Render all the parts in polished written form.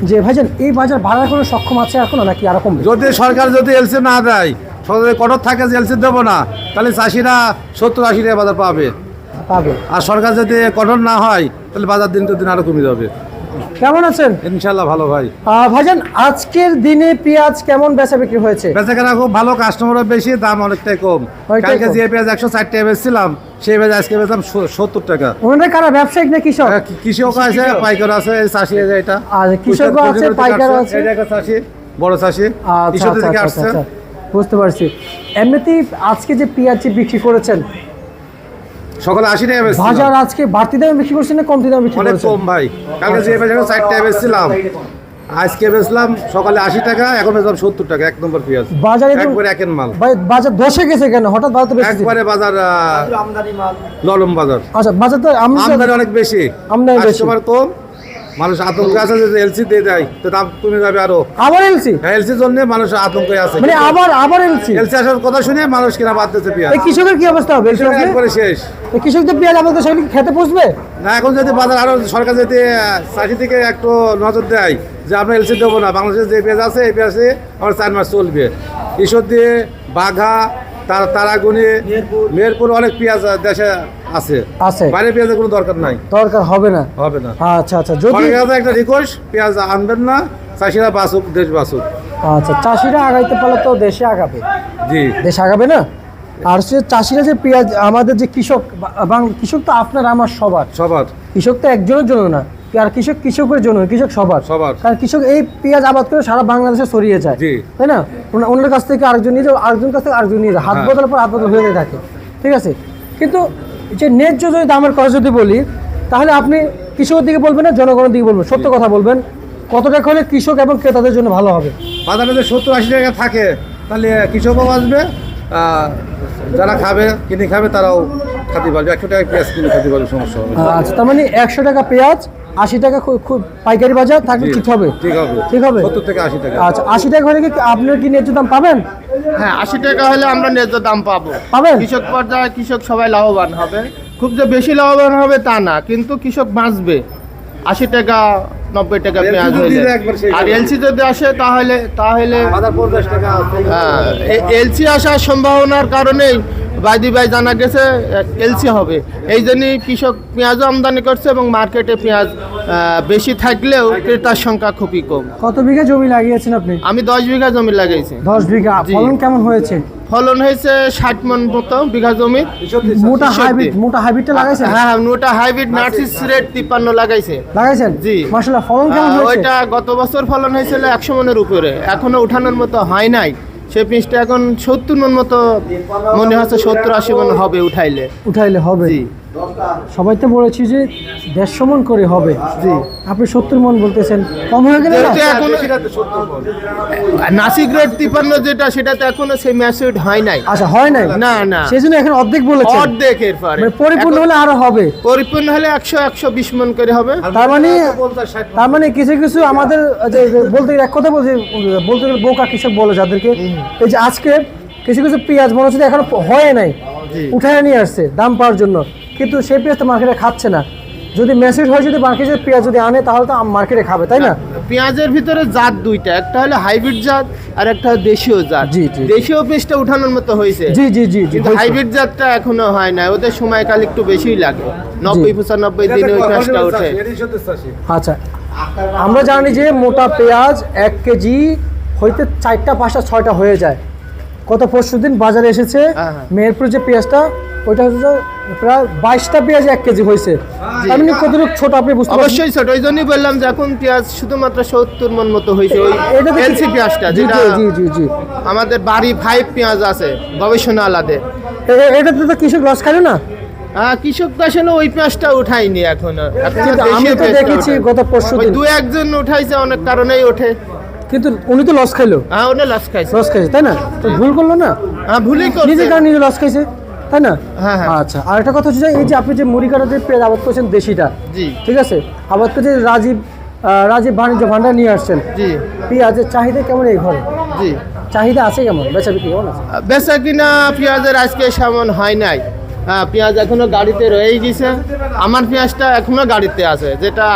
যে ভাইজান এই বাজার বাড়ার কোনো সক্ষম আছে এখনো নাকি আর কমবে? যদি সরকার যদি এলসি না দেয়, সরকার কঠোর থাকে যে এলসি দেবো না, তাহলে চাষিরা 70-80 টাকা বাজার পাবে। পাবে। আর সরকার যদি কঠোর না হয় তাহলে বাজার দিন তো দিন আরো কমে যাবে। কেমন আছেন? ইনশাল্লাহ ভালো ভাই। ভাইজান আজকের দিনে পেঁয়াজ কেমন বেচা বিক্রি হয়েছে? বেচাকেনা খুব ভালো, কাস্টমারও বেশি, দাম অনেকটাই কম। কালকে যে পেঁয়াজ 160 টাকা বেচছিলাম, সেই পেঁয়াজ আজকে বেচলাম 70 টাকা। ওনারা কারা ব্যবসায়িক না কৃষক? কৃষক আছে, পাইকার আছে, চাষি এটা। আর কৃষকও আছে, পাইকার আছে। এটা একটা চাষি, বড় চাষি। আচ্ছা আচ্ছা আচ্ছা, বুঝতে পারছি। এমনিতেই আজকে যে পেঁয়াজ বিক্রি করেছেন সকালে 80 টাকা বেচছিলাম। বাজার আজকে বাড়তি দামে বিক্রি করছেন না কমতি দামে বিক্রি অনেক করছেন? কম ভাই। কালকে যে পেঁয়াজ 60 টাকা বেচছিলাম, আজকে বেচলাম সকালে 80 টাকা, এখন বেচলাম 70 টাকা। এক নম্বর পেঁয়াজ বাজারে একবারে একের মাল। ভাই বাজার দশে গেছে কেন হঠাৎ বাড়তে বেশি? একবারে বাজার নরম বাজার। আচ্ছা বাজার তো আমদানি অনেক বেশি, আমদানি বেশি, কাস্টমার কম, মানুষ আতঙ্ক আছে যে এলসি দিয়ে দেয় তো দাম কমে যাবে আরো। আবার এলসি? হ্যাঁ, এলসির জন্য মানুষ আতঙ্কে আছে। মানে আবার এলসি আসার কথা শুনে মানুষ কিনা বাদ দিচ্ছে পেঁয়াজ। এই কৃষকের কি অবস্থা হবে? একবারে শেষ। এই কৃষকদের পেঁয়াজ আমাদের সবাই খেতে পুষবে না, এখন যদি বাজার আরো সরকার যদি চাষি থেকে একটু নজর দেয় যে আমরা এলসি দেবো না, বাংলাদেশের যে পেঁয়াজ আছে এই পেঁয়াজে আমার 4 মাস চলবে। ঈশ্বর দিয়ে বাঘা, তারাগুনি, মেহেরপুর অনেক পেঁয়াজ দেশে আছে, বাইরে পেঁয়াজের কোনো দরকার নাই, দরকার হবে না। আচ্ছা আচ্ছা, যদি একটা রিকোয়েস্ট, পেঁয়াজ আনবেন না, চাষিরা বাঁচুক, দেশ বাঁচুক। আচ্ছা, চাষিরা আগাইতে পারলে তো দেশে আগাবে। জি, দেশ আগাবে না। আর সে চাষিরা যে পেঁয়াজ, আমাদের যে কৃষক, কৃষক তো আপনার আমার সবার, কৃষক তো একজনের জন্য না, আর কৃষক কৃষকের জন্য, কৃষক সবার। কারণ কৃষক এই পেঁয়াজ আবাদ করে সারা বাংলাদেশে ছড়িয়ে যায়, তাই না? অন্যের কাছ থেকে আরেকজন নিয়ে যায়, আরেকজন কাছ থেকে আরেকজন নিয়ে যায়, হাত বদলের পর হাত বদল হয়ে থাকে, ঠিক আছে? কিন্তু যে ন্যায্য যদি দামের কথা যদি বলি, তাহলে আপনি কৃষকের দিকে বলবেন না জনগণের দিকে বলবেন? সত্য কথা বলবেন, কত টাকা হলে কৃষক এবং ক্রেতাদের জন্য ভালো হবে? বাজারে যদি 70-80 টাকা থাকে তাহলে কৃষকও বাঁচবে, যারা কিনে খাবে তারাও খাতে পারবে। 100 টাকা পেঁয়াজ কিনে খাতে পারবে, সমস্যা হবে। আচ্ছা, তার মানে 100 টাকা পেঁয়াজ, 80 টাকা খুব পাইকারি বাজার থাকলে ঠিক হবে? ঠিক হবে 70 থেকে 80 টাকা। আচ্ছা, 80 টাকা হলে কি আপনার কি ন্যায্য দাম পাবেন? হ্যাঁ, 80 টাকা হলে আমরা ন্যায্য দাম পাবেন। কৃষক পর্যায়ে কৃষক সবাই লাভবান হবে, খুব যে বেশি লাভবান হবে তা না, কিন্তু কৃষক বাঁচবে। 80 টাকা 90 টাকা পেঁয়াজ হলে, আর এলসি যদি আসে তাহলে এলসি আসার সম্ভাবনার কারণেই ভাই জানা গেছে এলসি হবে। এই জন্যই কৃষক পেঁয়াজও আমদানি করছে এবং মার্কেটে পেঁয়াজ বেশি থাকলেও ক্রেতার সংখ্যা খুবই কম। কত বিঘা জমি লাগিয়েছেন আপনি? আমি 10 বিঘা জমি লাগাইছি। 10 বিঘা। ফলন কেমন হয়েছে? ফলন হয়েছে 60 মণ মতো বিঘা জমি। মোটা হাইব্রিডটা লাগাইছেন? হ্যাঁ, মোটা হাইব্রিড নার্সিস রেড 53 লাগাইছেন? জি, মাশাআল্লাহ। ফলন কেমন হয়েছে? ওইটা গত বছর ফলন হয়েছিল 100 মণের উপরে, এখনো উঠানোর মতো হয় নাই। সে পিসটা এখন 70 মণ মতো মনে হচ্ছে, 70-80 মণ হবে উঠাইলে হবে। সবাই তো বলেছি যে 150 মণ করে হবে। জি, আপনি 70 মণ বলতেছেন, কম হয়ে গেল না? নাসিক রেড 53 যেটা, সেটাতে এখনো সেই ম্যাচিউর হয় নাই। আচ্ছা, হয় নাই? না, সেজন্য এখন অর্ধেক বলেছেন। অর্ধেকের পরে পরিপূর্ণ হলে আরো হবে। পরিপূর্ণ হলে 100-120 মণ করে হবে। তার মানে কিছু আমাদের বলতে এক কথা বলতে গেলে বোকা কৃষক বলে যাদেরকে, এই যে আজকে কিছু পেঁয়াজ মনে হচ্ছে এখনো হয় নাই, উঠায় নিয়ে আসছে দাম পাওয়ার জন্য, কিন্তু সেই পেঁয়াজ তো মার্কেটে খাচ্ছে না। যদি মেসেজ হয়, যদি মার্কেটে পেঁয়াজ যদি আনে তাহলে তো মার্কেটে খাবে, তাই না? পেঁয়াজের ভিতরে জাত দুইটা, একটা হলো হাইব্রিড জাত আর একটা দেশীয় জাত। দেশীয় পেঁয়াজটা উঠানোর মতো হয়েছে, কিন্তু হাইব্রিড জাতটা এখনো হয় না, ওদের সময়কাল একটু বেশিই লাগে, 90-95 দিনে ওই পেঁয়াজটা ওঠে। আচ্ছা, আমরা জানি যে মোটা পেঁয়াজ 1 কেজি হইতে 4টা 5টা 6টা হয়ে যায়। গত পরশুদিন বাজারে এসেছে মেহেরপুর যে পেঁয়াজটা, ওইটা হচ্ছে প্রায় 22টা পেঁয়াজ 1 কেজি হয়েছে। আপনি কতটুকু ছোট আপনি বুঝতে পারছেন? অবশ্যই ছোট, ওই জন্যই বললাম যে এখন পেঁয়াজ শুধুমাত্র 70 মণ মতো হয়েছে। ওই এলসি পেঁয়াজটা যেটা আমাদের বাড়ি 5 পেঁয়াজ আছে গবেষণা আলাদা, এটাতে তো কৃষক লস খায় না? কৃষক তো আসলে ওই পেঁয়াজটা উঠায়নি এখনো। আমি তো দেখেছি গত পরশুদিন 2-1 উঠাইছে, অনেক কারণেই ওঠে, কিন্তু উনি তো লস খাইলো। উনি লস খাইছে, তাই না? তো ভুল করলো না? ভুলই করছে, নিজে লস খাইছে, তাই না? আচ্ছা, আর একটা কথা হচ্ছে, এই যে আপনি যে মুড়ি কাটা যে পেঁয়াজ আবাদ করছেন দেশিটা, ঠিক আছে, আবাদ করে রাজীব বাণিজ্য ভান্ডার নিয়ে আসছেন, পেঁয়াজের চাহিদা কেমন এই ঘরে? চাহিদা আছে কেমন? বেচা বিক্রি কেমন আছে? বেচা কিনা পেঁয়াজের আজকে সেমন হয় নাই, হ্যাঁ, পেঁয়াজ এখনো গাড়িতে রয়েই গেছে। আমার পেঁয়াজটা এখনো গাড়িতে আছে, যেটা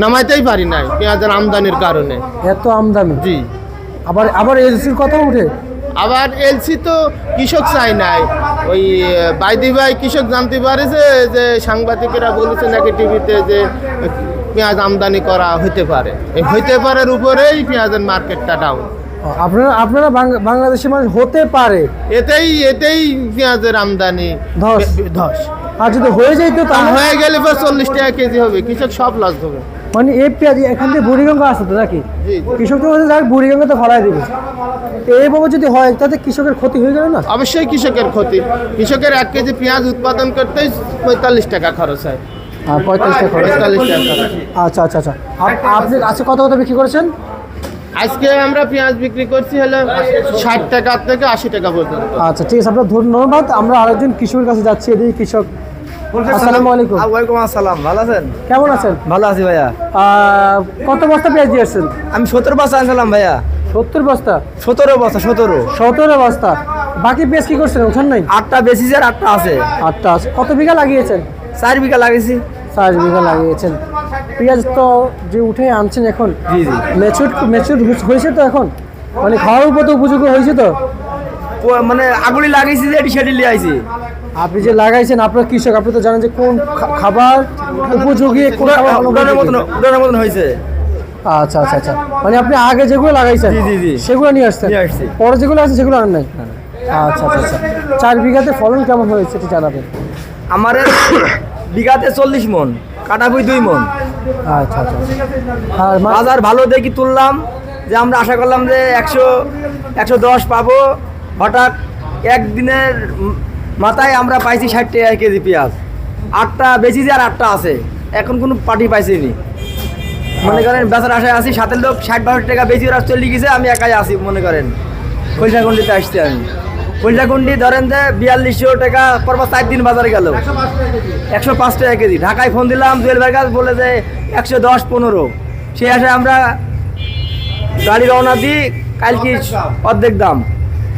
নামাইতেই পারি নাই পেঁয়াজের আমদানির কারণে। এত আমদানি, জি। আবার আবার এলসির কথা উঠে। আবার এলসি তো কৃষক চাই নাই, ওই বাইদি ভাই কৃষক জানতে পারেছে যে সাংবাদিকেরা বলেছে নাকি টিভিতে যে পেঁয়াজ আমদানি করা হতে পারে, এই হইতে পারার উপরেই পেঁয়াজের মার্কেটটা ডাউন। আপনারা আপনারা বাংলাদেশের মানুষ হতে পারে, এতেই পেঁয়াজের আমদানি ধস। ধস। আর যদি হয়ে যাইতো তা তাহলে হয়ে গেলে 40 টাকা কেজি হবে, কৃষক সব লস হবে। মানে এই পেঁয়াজ এখান থেকে বুড়িগঙ্গা আসতো নাকি, জি। কৃষক তো যাক বুড়িগঙ্গাতে ফলাই দিবে। তো এইভাবে যদি হয় তাতে কৃষকের ক্ষতি হয়ে গেল না? অবশ্যই কৃষকের ক্ষতি। কৃষকের 1 কেজি পেঁয়াজ উৎপাদন করতেই 45 টাকা খরচ হয়। আর 45 টাকা খরচ। 45 টাকা খরচ। আচ্ছা আচ্ছা আচ্ছা। আপনি আজকে কত বিক্রি করেছেন? আজকে আমরা পেঁয়াজ বিক্রি করছি হলো 60 টাকা থেকে 80 টাকা পর্যন্ত। আচ্ছা ঠিক আছে, আপনার ধন্যবাদ। আমরা আরেকজন কৃষকের কাছে যাচ্ছি। এদিকে কৃষক। আসসালামু আলাইকুম। ওয়ালাইকুম আসসালাম, ভালো আছেন? কেমন আছেন? ভালো আছি ভাইয়া। কত বস্তা পেঁয়াজ দিয়েছেন? আমি 17 বস্তা আনছিলাম ভাইয়া। 70 বস্তা? 17 বস্তা, 17 বস্তা। বাকি পেঁয়াজ কি করছেন, ওঠান নাই? 8টা বেশিছে আর 8টা আছে। 8টা আছে। কত বিঘা লাগিয়েছেন? 4 বিঘা লাগিয়েছি। 4 বিঘা লাগিয়েছেন। পেঁয়াজ তো যে উঠে আনছেন এখন, জি জি। ম্যাচুর হয়েছে তো এখন, মানে খাওয়ার উপর তো উপযোগী হয়েছে তো? মানে আগুলি লাগিয়েছি যে এটি সেটি লিয়ে আইছি। আপনি যে লাগাইছেন, আপনার কৃষক, আপনি তো জানেন যে কোন খাবার উপযোগী, কোন খাবার উড়ানের মতন হয়েছে। আচ্ছা আচ্ছা আচ্ছা। মানে আপনি আগে যেগুলো লাগাইছেন জি, জি, জি। সেগুলো নিয়ে আসছেন, নিয়ে আসছি। পরে যেগুলো আছে সেগুলো আনেন নাই? আচ্ছা আচ্ছা আচ্ছা। 4 বিঘাতে ফলন কেমন হয়েছে একটু জানাবেন। আমার বিঘাতে 40 মন, কাটাপুই 2 মন। আচ্ছা আচ্ছা। আর বাজার ভালো দেখি তুললাম, যে আমরা আশা করলাম যে 110 পাবো। হঠাৎ একদিনের মাথায় আমরা পাইছি 60 টাকা কেজি পেঁয়াজ। 8টা বেশিছে আর 8টা আছে, এখন কোনো পার্টি পাইছিনি। মনে করেন বেচার আশায় আছি, সাথে লোক 60-62 টাকা বেশি ওরা চলে গেছে, আমি একাই আছি। মনে করেন কলসাকুন্ডিতে আসছি আমি। কলসাকুন্ডি ধরেন যে 4200 টাকা পরপর 4 দিন বাজারে গেল, 105 টাকা কেজি। ঢাকায় ফোন দিলাম জুয়েল ভাইয়ের কাছে, বলে যে 110-15। সেই আশায় আমরা গাড়ি রওনা দিই, কালকে অর্ধেক দাম।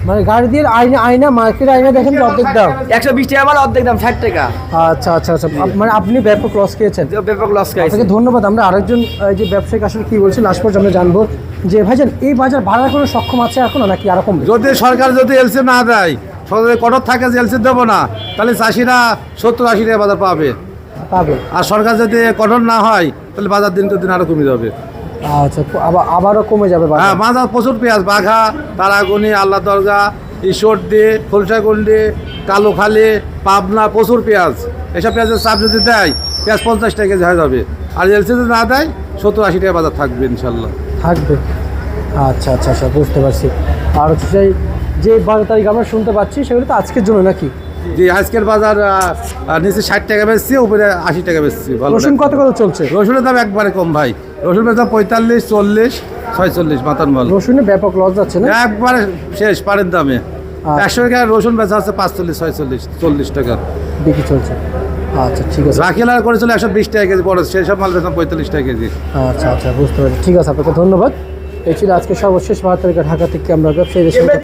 মানে গাড়ি দিয়ে আয়না মার্কেট আয়না দেখেন তো অর্ধেক দাম। 120 টাকা মাল, অর্ধেক দাম 60 টাকা। আচ্ছা আচ্ছা আচ্ছা। মানে আপনি ব্যাপক লস খেয়েছেন। ব্যাপক লস খাইছি। আপনাকে ধন্যবাদ। আমরা আরেকজন যে ব্যবসায়িক আসলে কি বলছেন লাস্ট পর্যন্ত আমরা জানবো যে ভাইজান এই বাজার বাড়ার কোনো সক্ষম আছে এখন নাকি আরো কমবে? যদি সরকার যদি এলসি না দেয়, সরকার কঠোর থাকে যে এলসি দেবো না, তাহলে চাষিরা 70-80 টাকা বাজার পাবে। আর সরকার যদি কঠোর না হয়, তাহলে বাজার দিন তো দিন আরো কমে যাবে। আচ্ছা, আবারও কমে যাবে বাজার। হ্যাঁ, বাজার প্রচুর পেঁয়াজ, বাঘা, তারাগুনি, আল্লাহ দরগা, ঈশ্বরদী, খোলসাকুন্ডি, কালুখালী, পাবনা, প্রচুর পেঁয়াজ। এসব পেঁয়াজের চাপ যদি দেয়, পেঁয়াজ 50 টাকা কেজি হয়ে যাবে। আর এলসি যদি না দেয়, 70-80 টাকা বাজার থাকবে ইনশাল্লাহ। থাকবে। আচ্ছা আচ্ছা আচ্ছা, বুঝতে পারছি। আর হচ্ছে যে 12 তারিখ আমরা শুনতে পাচ্ছি, সেগুলো তো আজকের জন্য নাকি? যে আজকের বাজার নিচে 60 টাকা বেচছি, উপরে 80 টাকা বেচছি। ভালো। রসুন কত চলছে? রসুনের দাম একবারে কম ভাই। রসুনের দাম 45, 40, 46 মাতান মাল। রসুনে ব্যাপক লস যাচ্ছে না? একবারে শেষ পাড়ের দামে। 100 টাকা রসুন বেচা আছে 45, 46, 40 টাকা বিক্রি চলছে। আচ্ছা ঠিক আছে। রাখিলা করেছিল 120 টাকা কেজি, পরে সেই সব মাল বেচলাম 45 টাকা কেজি। আচ্ছা আচ্ছা, বুঝতে পারছি। ঠিক আছে, আপনাকে ধন্যবাদ। এই ছিল আজকে সর্বশেষ 12 তারিখে ঢাকা থেকে আমরা ব্যবসায়ীদের সাথে